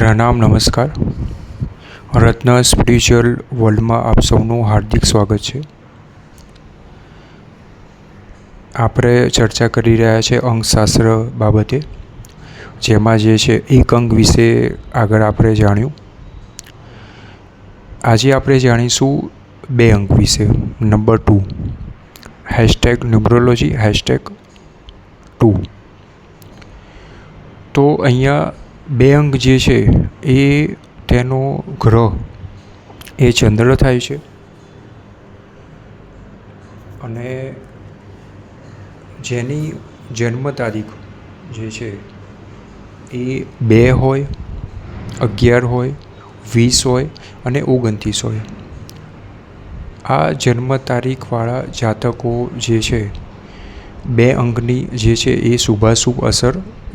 પ્રણામ, નમસ્કાર. રત્ન સ્પિરિચ્યુઅલ વર્લ્ડમાં આપ સૌનું હાર્દિક સ્વાગત છે. આપણે ચર્ચા કરી રહ્યા છે અંકશાસ્ત્ર બાબતે, જેમાં જે છે એક અંક વિશે આગળ આપણે જાણ્યું. આજે આપણે જાણીશું 2 અંક વિશે. Number 2 #numerology #2. તો અહીંયા 2 અંક જે છે એ તેનો ગ્રહ એ ચંદ્ર થાય છે, અને જેની જન્મ તારીખ જે છે એ 2 હોય, 11 હોય, 20 હોય અને 29 હોય. આ જન્મ તારીખવાળા જાતકો જે છે 2 અંકની જે છે એ શુભાશુભ અસર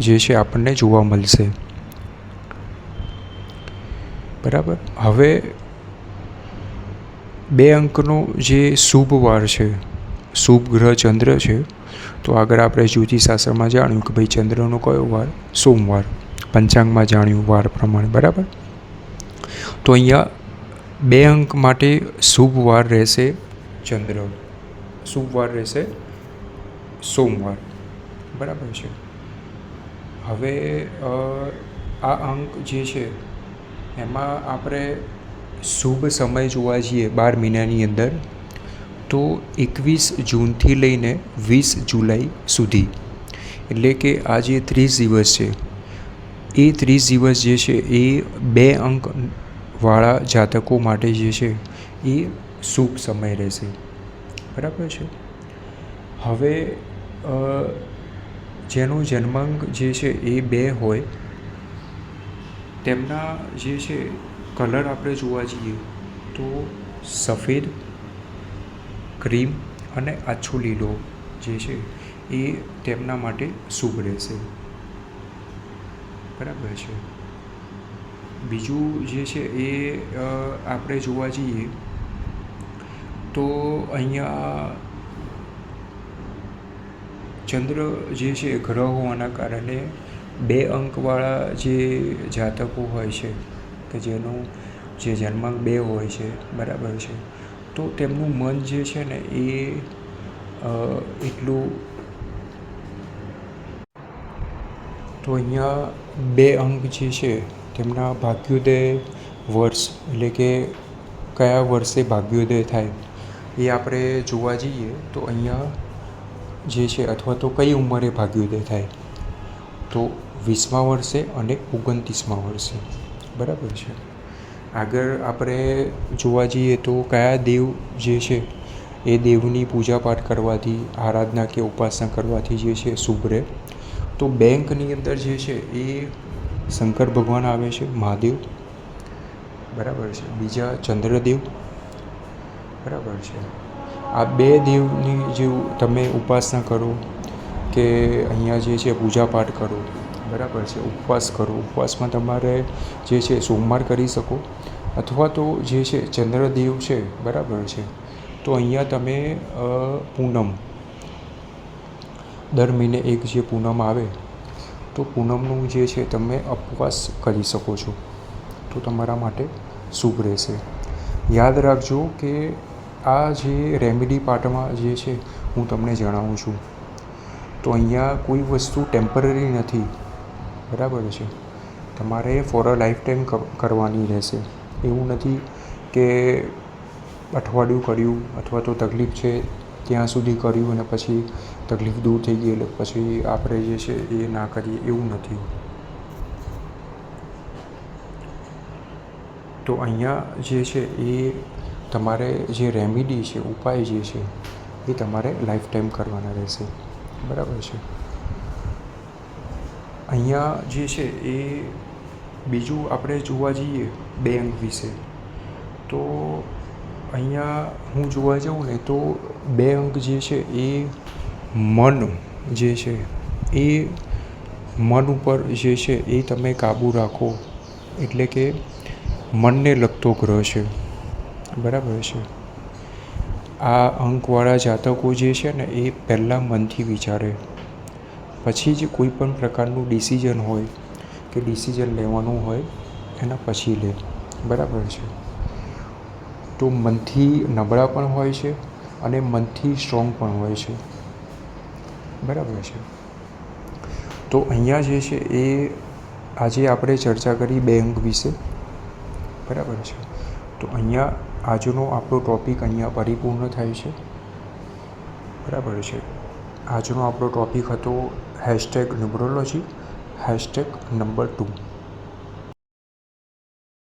જે છે આપણને જોવા મળશે. બરાબર. હવે 2 અંકનો જે શુભ વાર છે, શુભ ગ્રહ ચંદ્ર છે, તો આગળ આપણે જ્યોતિષશાસ્ત્રમાં જાણ્યું કે ભાઈ ચંદ્રનો કયો વાર? સોમવાર. પંચાંગમાં જાણ્યું વાર પ્રમાણે. બરાબર. તો અહીંયા 2 અંક માટે શુભ વાર રહેશે ચંદ્ર, શુભ વાર રહેશે સોમવાર. બરાબર છે. હવે આ અંક જે છે એમાં આપણે શુભ સમય જોવા જઈએ 12 મહિનાની અંદર, તો 21 જૂનથી લઈને 20 જુલાઈ સુધી, એટલે કે આ જે 30 દિવસ છે એ 30 દિવસ જે છે એ 2 અંકવાળા જાતકો માટે જે છે એ શુભ સમય રહેશે. બરાબર છે. હવે જેનો જન્માંક જે છે એ 2 હોય, તેમના જે છે કલર આપણે જોવા જઈએ તો સફેદ, ક્રીમ અને આછો લીલો જે છે એ તેમના માટે શુભ રહેશે. બરાબર છે. બીજું જે છે એ આપણે જોવા જઈએ તો અહીંયા ચંદ્ર જે છે ગ્રહ હોવાના કારણે 2 અંકવાળા જે જાતકો હોય છે કે જેનું જે જન્માંક 2 હોય છે, બરાબર છે, તો તેમનું મન જે છે ને એ એટલું, તો અહીંયા 2 અંક જે છે તેમના ભાગ્યોદય વર્ષ, એટલે કે કયા વર્ષે ભાગ્યોદય થાય એ આપણે જોવા જઈએ તો અહીંયા જે છે, અથવા તો કઈ ઉંમરે ભાગ્યોદય થાય, તો 20મા વર્ષે અને 29મા વર્ષે. બરાબર છે. આગળ આપણે જોવા જઈએ તો કયા દેવ જે છે એ દેવની પૂજાપાઠ કરવાથી, આરાધના કે ઉપાસના કરવાથી જે છે શુભ રહે, તો બેંકની અંદર જે છે એ શંકર ભગવાન આવે છે, મહાદેવ. બરાબર છે. બીજા ચંદ્રદેવ. બરાબર છે. આ 2 દેવની જે તમે ઉપાસના કરો કે અહીંયા જે છે પૂજાપાઠ કરો, બરાબર છે, ઉપવાસ કરો. ઉપવાસમાં તમારે જે છે સોમવાર કરી શકો, અથવા તો જે છે ચંદ્રદેવ છે, બરાબર છે, તો અહીંયા તમે પૂનમ, દર મહિને એક જે પૂનમ આવે તો પૂનમનું જે છે તમે ઉપવાસ કરી શકો છો, તો તમારા માટે શુભ રહેશે. યાદ રાખજો કે આ જે રેમેડી પાર્ટમાં જે છે હું તમને જણાવું છું, તો અહીંયા કોઈ વસ્તુ ટેમ્પરરી નથી. બરાબર છે. તમારે ફોર અ લાઈફ ટાઈમ કરવાની રહેશે. એવું નથી કે અઠવાડિયું કર્યું અથવા તો તકલીફ છે ત્યાં સુધી કર્યું અને પછી તકલીફ દૂર થઈ ગઈ એટલે પછી આપણે જે છે એ ના કરીએ, એવું નથી. તો અહીંયા જે છે એ તમારે જે રેમેડી છે, ઉપાય જે છે એ તમારે લાઈફ ટાઈમ કરવાના રહેશે. બરાબર છે. અહીંયા જે છે એ બીજું આપણે જોવા જઈએ 2 અંક વિશે, તો અહીંયા હું જોવા જાઉં ને તો 2 અંક જે છે એ મન જે છે એ મન ઉપર જે છે એ તમે કાબૂ રાખો, એટલે કે મનને લગતો ગ્રહ છે. બરાબર છે. આ અંકવાળા જાતકો જે છે ને એ પહેલાં મનથી વિચારે, પછી જ કોઈ પણ પ્રકારનું ડિસિઝન હોય કે ડિસિઝન લેવાનું હોય એના પછી લે. બરાબર છે. તો મનથી નબળા પણ હોય છે અને મનથી સ્ટ્રોંગ પણ હોય છે. બરાબર છે. તો અહીંયા જે છે એ આજે આપણે ચર્ચા કરી 2 અંક વિશે. બરાબર છે. તો અહીંયા આજનો આપણો ટૉપિક અહીંયા પરિપૂર્ણ થાય છે. બરાબર છે. આજનો આપણો ટૉપિક હતો #ન્યુમરોલોજી #2.